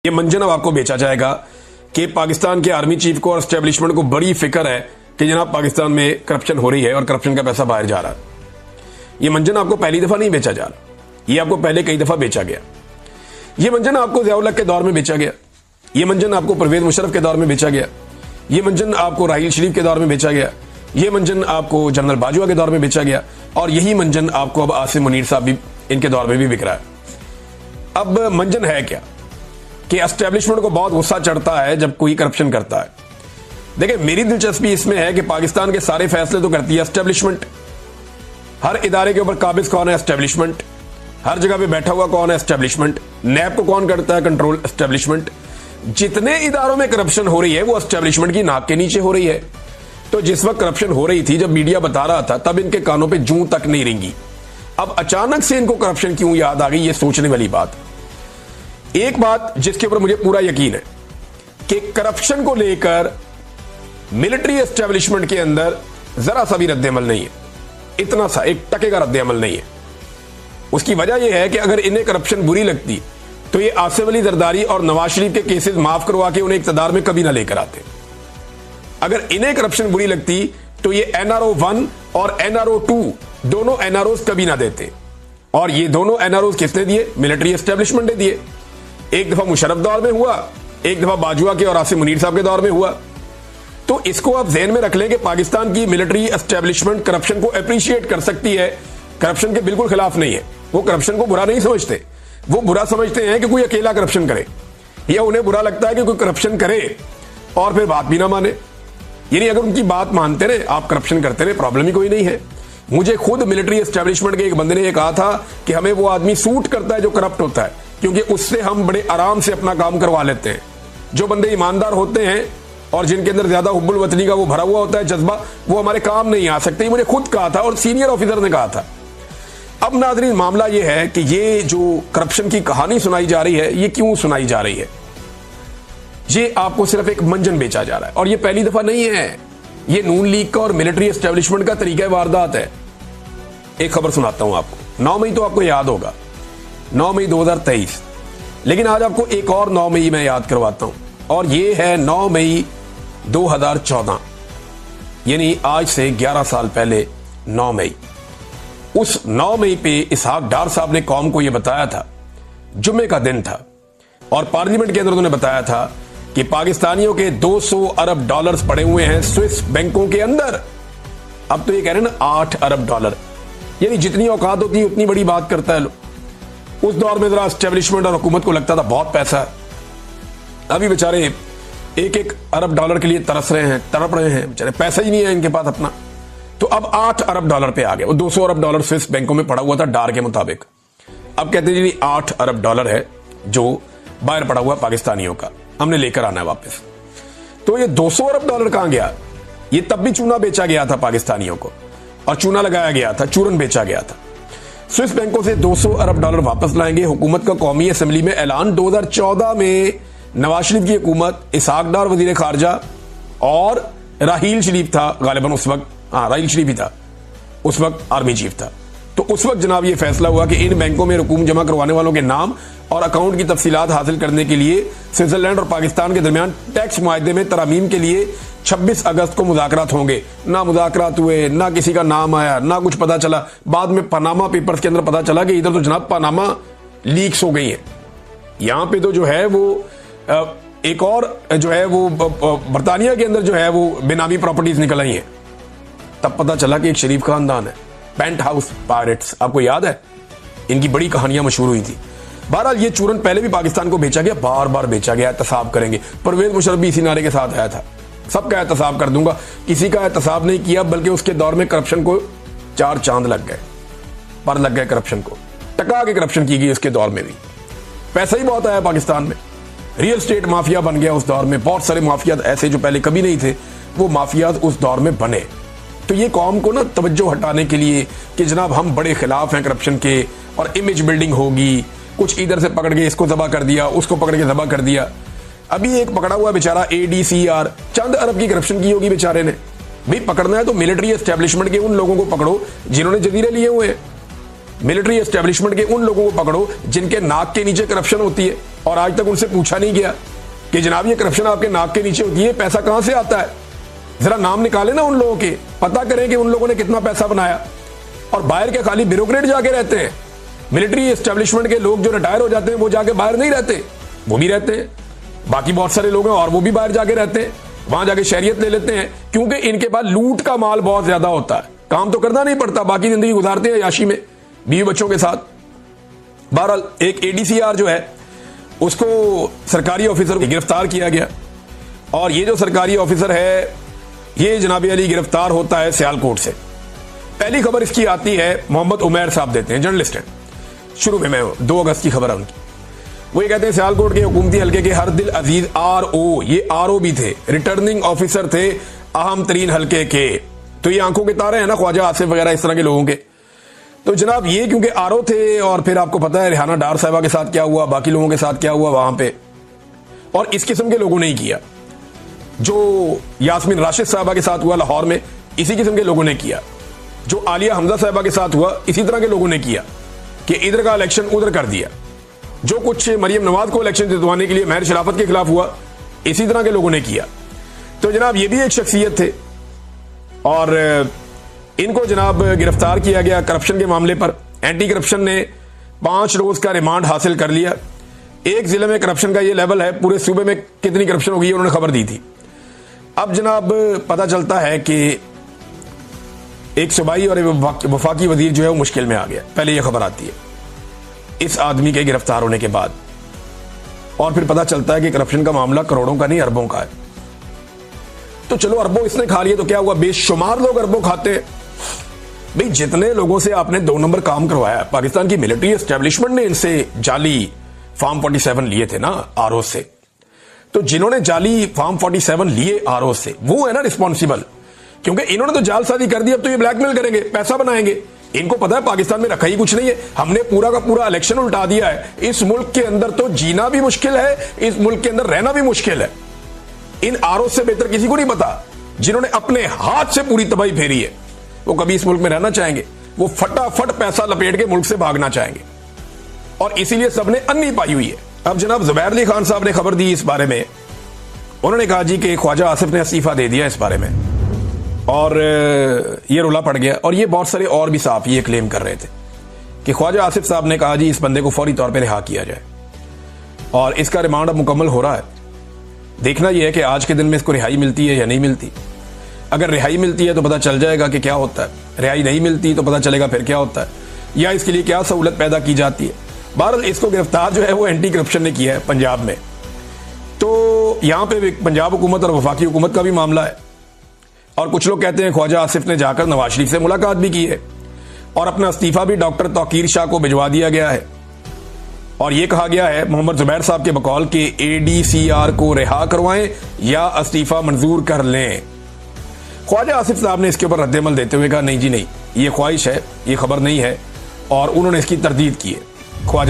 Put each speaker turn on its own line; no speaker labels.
ये मंजन अब आपको बेचा जाएगा कि पाकिस्तान के आर्मी चीफ को और एस्टेब्लिशमेंट को बड़ी फिक्र है कि जनाब पाकिस्तान में करप्शन हो रही है और करप्शन का पैसा बाहर जा रहा है। ये मंजन आपको पहली दफा नहीं बेचा जा रहा, ये आपको पहले कई दफा बेचा गया। ये मंजन आपको ज़ियाउल हक के दौर में बेचा गया, ये मंजन आपको परवेज मुशर्रफ के दौर में बेचा गया, ये मंजन आपको राहील शरीफ के दौर में बेचा गया, ये मंजन आपको जनरल बाजवा के दौर में बेचा गया, और यही मंजन आपको अब आसिम मुनीर साहब भी इनके दौर में भी बिक रहा है। अब मंजन है क्या कि एस्टेब्लिशमेंट को बहुत गुस्सा चढ़ता है जब कोई करप्शन करता है। देखिए, मेरी दिलचस्पी इसमें है कि पाकिस्तान के सारे फैसले तो करती है एस्टेब्लिशमेंट। हर इदारे के ऊपर काबिज कौन है? एस्टेब्लिशमेंट। हर जगह पे बैठा हुआ कौन है? एस्टेब्लिशमेंट। नैब को कौन करता है कंट्रोल? एस्टेब्लिशमेंट। जितने इदारों में करप्शन हो रही है वो एस्टेब्लिशमेंट की नाक के नीचे हो रही है। तो जिस वक्त करप्शन हो रही थी, जब मीडिया बता रहा था, तब इनके कानों पे जूं तक नहीं रेंगी। अब अचानक से इनको करप्शन क्यों याद आ गई, ये सोचने वाली बात। एक बात जिसके ऊपर मुझे पूरा यकीन है कि करप्शन को लेकर मिलिट्री एस्टेब्लिशमेंट के अंदर जरा सा भी रद्द-ए-अमल नहीं है, इतना सा 1% का रद्द-ए-अमल नहीं है। उसकी वजह यह है कि अगर इन्हें करप्शन बुरी लगती तो ये आसिफ अली जरदारी और नवाज शरीफ के केसेस माफ करवा के उन्हें इक्तदार में कभी ना लेकर आते। अगर इन्हें करप्शन बुरी लगती तो ये NRO 1 और NRO 2 दोनों NROs कभी ना देते, और ये दोनों NROs किसने दिए? मिलिट्री एस्टेब्लिशमेंट ने दिए। एक दफा मुशर्रफ दौर में हुआ, एक दफा बाजवा के और आसिम मुनीर साहब के दौर में हुआ। तो इसको आप ज़हन में रख लें कि पाकिस्तान की मिलिट्री एस्टेब्लिशमेंट करप्शन को अप्रिशिएट कर सकती है, करप्शन के बिल्कुल खिलाफ नहीं है। वो करप्शन को बुरा नहीं समझते, वो बुरा समझते हैं कि कोई अकेला करप्शन करे, या उन्हें बुरा लगता है कि कोई करप्शन करे और फिर बात भी ना माने। यानी अगर उनकी बात मानते रहे, आप करप्शन करते रहे, प्रॉब्लम ही कोई नहीं है। मुझे खुद मिलिट्री एस्टेब्लिशमेंट के एक बंदे ने कहा था कि हमें वो आदमी सूट करता है जो करप्ट होता है, क्योंकि उससे हम बड़े आराम से अपना काम करवा लेते हैं। जो बंदे ईमानदार होते हैं और जिनके अंदर ज्यादा हुब्बुल वतनी का वो भरा हुआ होता है जज्बा, वो हमारे काम नहीं आ सकते। मुझे खुद कहा था और सीनियर ऑफिसर ने कहा था। अब नाज़रीन, मामला ये है कि ये जो करप्शन की कहानी सुनाई जा रही है, ये क्यों सुनाई जा रही है? ये आपको सिर्फ एक मंजन बेचा जा रहा है, और ये पहली दफा नहीं है। ये नून लीग का और मिलिट्री एस्टेब्लिशमेंट का तरीका वारदात है। एक खबर सुनाता हूं आपको। 9 मई तो आपको याद होगा, 9 मई 2023। लेकिन आज आपको एक और 9 मई मैं याद करवाता हूं, और ये है 9 मई 2014, यानी आज से 11 साल पहले 9 मई। उस 9 मई पे इसहाक डार साहब ने कौम को यह बताया था, जुम्मे का दिन था, और पार्लियामेंट के अंदर उन्होंने बताया था कि पाकिस्तानियों के 200 अरब डॉलर्स पड़े हुए हैं स्विस बैंकों के अंदर। अब तो ये कह रहे हैं ना 8 अरब डॉलर, यानी जितनी औकात होती है उतनी बड़ी बात करता है लोग। उस दौर में जरा एस्टेब्लिशमेंट और हुकूमत को लगता था बहुत पैसा है। अभी बेचारे 1-1 अरब डॉलर के लिए तरस रहे हैं, तड़प रहे हैं, बेचारे पैसा ही नहीं है इनके पास अपना। तो अब 8 अरब डॉलर पे आ गए। वो 200 अरब डॉलर स्विस बैंकों में पड़ा हुआ था डार के मुताबिक। अब कहते हैं जी 8 अरब डॉलर है जो बाहर पड़ा हुआ पाकिस्तानियों का, हमने लेकर आना है वापस। तो ये 200 अरब डॉलर कहां गया? ये तब भी चूना बेचा गया था पाकिस्तानियों को, और चूना लगाया गया था, चूरन बेचा गया था। स्विस बैंकों से 200 अरब डॉलर वापस लाएंगे। हुकूमत का कौमी असेंबली में ऐलान। 2014 में नवाज शरीफ की हुकूमत, इसहाक डार वजीर खारजा और राहील शरीफ था गालिबन उस वक्त, राहील शरीफ ही था उस वक्त, आर्मी चीफ था। तो उस वक्त जनाब ये फैसला हुआ कि इन बैंकों में रकूम जमा करवाने वालों के नाम और अकाउंट की तफसीलात हासिल करने के लिए स्विट्जरलैंड और पाकिस्तान के दरमियान टैक्स मुआहदे में तरामीम के लिए 26 अगस्त को मुज़ाकरात होंगे। ना मुज़ाकरात हुए, ना किसी का नाम आया, ना कुछ पता चला। बाद में पनामा पेपर्स के अंदर पता चला कि इधर तो जनाब पनामा लीक्स हो गई है। यहां पे तो जो है वो एक और जो है वो बरतानिया के अंदर जो है वो बेनामी प्रॉपर्टीज निकल आई हैं। तब पता चला कि एक शरीफ खानदान है, पेंट हाउस पायरेट्स, आपको याद है? इनकी बड़ी कहानियां मशहूर हुई थी। बहरहाल ये चूरन पहले भी पाकिस्तान को बेचा गया, बार बार बेचा गया। एहतसाब करेंगे, परवेज मुशर्रफ भी इसी नारे के साथ आया था, सबका एहतसाब कर दूंगा। किसी का एहतसाब नहीं किया, बल्कि उसके दौर में करप्शन को 4 चांद लग गए, पर लग गए करप्शन को। टका के करप्शन की गई उसके दौर में भी। पैसा ही बहुत आया पाकिस्तान में, रियल स्टेट माफिया बन गया उस दौर में। बहुत सारे माफियात ऐसे जो पहले कभी नहीं थे, वो माफियात उस दौर में बने। तो ये कौम को ना तवज्जो हटाने के लिए कि जनाब हम बड़े खिलाफ हैं करप्शन के और इमेज बिल्डिंग होगी, कुछ इधर से पकड़ के इसको जबा कर दिया, उसको पकड़ के जबा कर दिया। अभी एक पकड़ा हुआ बेचारा ADCR, चंद अरब की करप्शन की होगी बेचारे ने। भाई पकड़ना है तो मिलिट्री एस्टेब्लिशमेंट के उन लोगों को पकड़ो जिन्होंने जजीरे लिए हुए हैं। मिलिट्री एस्टेब्लिशमेंट के उन लोगों को पकड़ो जिनके नाक के नीचे करप्शन होती है और आज तक उनसे पूछा नहीं गया कि जनाब ये करप्शन आपके नाक के नीचे होती है, पैसा कहां से आता है? जरा नाम निकाले ना उन लोगों के, पता करें कि उन लोगों ने कितना पैसा बनाया। और बाहर के खाली ब्यूरोक्रेट जाके रहते हैं। मिलिट्री एस्टेब्लिशमेंट के लोग जो रिटायर हो जाते हैं वो जाके बाहर नहीं रहते, वो भी रहते हैं। बाकी बहुत सारे लोग हैं और वो भी बाहर जाके रहते हैं, वहां जाके शहरियत ले लेते हैं, क्योंकि इनके पास लूट का माल बहुत ज्यादा होता है। काम तो करना नहीं पड़ता, बाकी जिंदगी गुजारते हैं याशी में बीवी बच्चों के साथ। बहरहाल एक एडीसीआर जो है उसको सरकारी ऑफिसर को गिरफ्तार किया गया, और ये जो सरकारी ऑफिसर है ये जनाब अली गिरफ्तार होता है सियालकोट से। पहली खबर इसकी आती है मोहम्मद उमैर साहब देते हैं, जर्नलिस्ट हैं। शुरू में मैं 2 अगस्त की खबर है उनकी। वो ये कहते हैं सियालकोट के हुकूमती हल्के के हरदिल अजीज आरओ, ये आरओ भी थे, रिटर्निंग ऑफिसर थे अहम तरीन हल्के के। तो ये आंखों के तारे हैं ना ख्वाजा आसिफ वगैरह इस तरह के लोगों के। तो जनाब ये क्योंकि आरओ थे, और फिर आपको पता है रिहाना डार साहबा के साथ क्या हुआ, बाकी लोगों के साथ क्या हुआ वहां पे, और इस किस्म के लोगों ने ही किया। जो यास्मीन राशिद साहबा के साथ हुआ लाहौर में, इसी किस्म के लोगों ने किया। जो आलिया हमजा साहबा के साथ हुआ, इसी तरह के लोगों ने किया कि इधर का इलेक्शन उधर कर दिया। जो कुछ मरियम नवाज को इलेक्शन जितवाने के लिए महर शराफत के खिलाफ हुआ, इसी तरह के लोगों ने किया। तो जनाब ये भी एक शख्सियत थे, और इनको जनाब गिरफ्तार किया गया करप्शन के मामले पर। एंटी करप्शन ने 5 रोज का रिमांड हासिल कर लिया। एक जिले में करप्शन का ये लेवल है, पूरे सूबे में कितनी करप्शन होगी उन्होंने खबर दी थी। अब जनाब पता चलता है कि एक सूबाई और वफाकी वजीर जो है वो मुश्किल में आ गया। पहले यह खबर आती है इस आदमी के गिरफ्तार होने के बाद, और फिर पता चलता है कि करप्शन का मामला करोड़ों का नहीं अरबों का है। तो चलो अरबों इसने खा लिए तो क्या हुआ, बेशुमार लोग अरबों खाते हैं। भाई जितने लोगों से आपने 2 नंबर काम करवाया, पाकिस्तान की मिलिट्री एस्टेब्लिशमेंट ने इनसे जाली फॉर्म 47 लिए थे ना आरओ से, तो जिन्होंने जाली फॉर्म 47 लिए आरओ से वो है ना रिस्पॉन्सिबल, क्योंकि इन्होंने तो जालसाजी कर दी। अब तो ये ब्लैकमेल करेंगे, पैसा बनाएंगे। इनको पता है पाकिस्तान में रखा ही कुछ नहीं है, हमने पूरा का पूरा इलेक्शन उल्टा दिया है। इस मुल्क के अंदर तो जीना भी मुश्किल है, इस मुल्क के अंदर रहना भी मुश्किल है। इन आरओ से बेहतर किसी को नहीं पता, जिन्होंने अपने हाथ से पूरी तबाही फेरी है। वो कभी इस मुल्क में रहना चाहेंगे, वो फटाफट पैसा लपेट के मुल्क से भागना चाहेंगे, और इसीलिए सबने अन्नी पाई हुई है। अब जनाब जुबैर अली खान साहब ने खबर दी इस बारे में। उन्होंने कहा जी कि ख्वाजा आसिफ ने इस्तीफा दे दिया इस बारे में, और ये रोला पड़ गया। और ये बहुत सारे और भी साहब ये क्लेम कर रहे थे कि ख्वाजा आसिफ साहब ने कहा जी इस बंदे को फौरी तौर पर रिहा किया जाए, और इसका रिमांड अब मुकम्मल हो रहा है। देखना यह है कि आज के दिन में इसको रिहाई मिलती है या नहीं मिलती। अगर रिहाई मिलती है तो पता चल जाएगा कि क्या होता है, रिहाई नहीं मिलती तो पता चलेगा फिर क्या होता है, या इसके लिए क्या सहूलत पैदा की जाती है। बहरहाल इसको गिरफ्तार जो है वो एंटी करप्शन ने किया है पंजाब में। तो यहां पे पंजाब हुकूमत और वफाकी हुकूमत का भी मामला है, और कुछ लोग कहते हैं ख्वाजा आसिफ ने जाकर नवाज शरीफ से मुलाकात भी की है, और अपना इस्तीफा भी डॉक्टर तौकीर शाह को भिजवा दिया गया है। और यह कहा गया है मोहम्मद जुबैर साहब के बकौल के एडीसीआर को रिहा करवाएं या इस्तीफा मंजूर कर लें। ख्वाजा आसिफ साहब ने इसके ऊपर रद्देमल देते हुए कहा नहीं जी नहीं, ये ख्वाहिश है, ये खबर नहीं है, और उन्होंने इसकी तरदीद की है। ख्वाजा